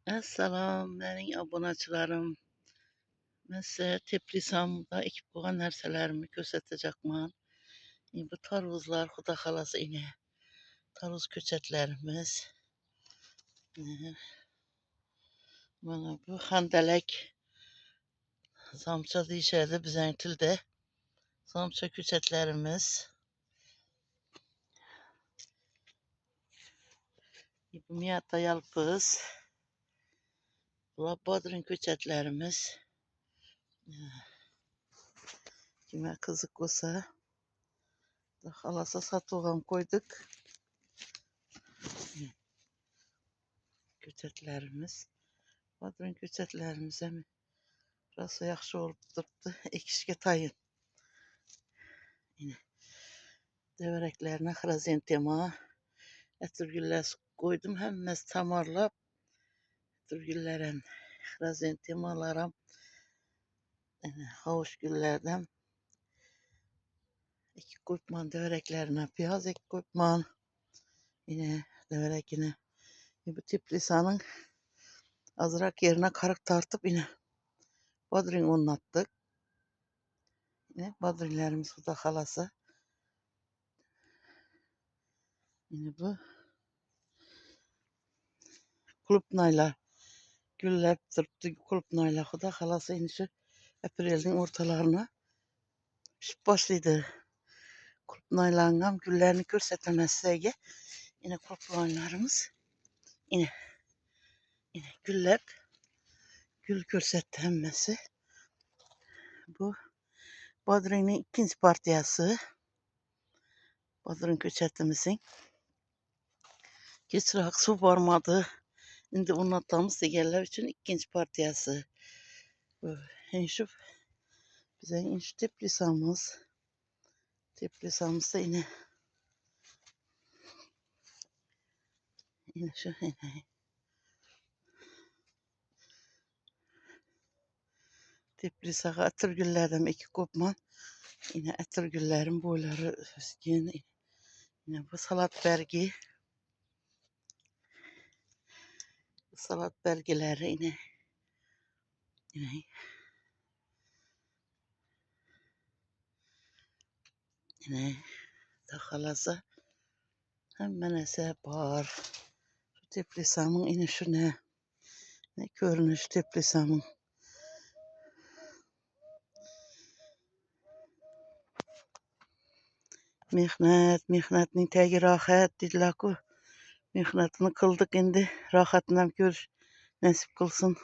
Əssalam, mənim abunəçilərim. Mən sizə Teplisamda ekib qoyğan nərsələrimi göstərəcəkəm. Bu tarvuzlar, Xuda xalası inə. Tarvuz köçətlərimiz. Mana bu xəndələk zamça deyişərdi bizən tildə. Zamça köçətlərimiz. Bu miyata yalpız. Bunlar badrin köçətlərimiz. Kimə qızıq olsa da xalasa satılğan qoyduk. Köçətlərimiz. Badrin köçətlərimizə rasa yaxşı olub durubdu. Ekişkə tayın. Yine devrəklərinə xrazentema. Ətirgüllər qoydum. Həmməz tamarlab. Ətirgüllərin xrazentemalarım. Havuç güllərdən. İki qoyubman devrəklərinə. Piyaz iki qoyubman. Yine devrəkine. Bu Teplisanın azrak yerine karık tartıp yine badrin unlattık. Yine badrinlerimiz Xuda xalası. Yine bu kulupnaylar güller durdu. Kulupnaylar Xuda xalası yine şu April'in ortalarına başladı. Kulupnaylarla güllerini görsetemezseye yine kulupnaylarımız yine güller gül görsetemesi. Bu badrinin ikinci partiyası. Badrin köçetimizin. Geçirak su varmadı. Şimdi unuttuğumuz diğerler için ikinci partiyası. Bu enşuf bize enşuf Teplisamız. Teplisamızda yine şu yine. Teplisağa atırgüllerden iki kopman. Yine atırgüllerin boyları yine bu salat bergi. Salat belgeleri yine da xalasa hemen ese var. Şu Teplisamın yine şu ne görünüş Teplisamın. Mehnetin tegi rahat dediler ki. Mehnetini kıldık indi. Rahatından gör nasip kılsın.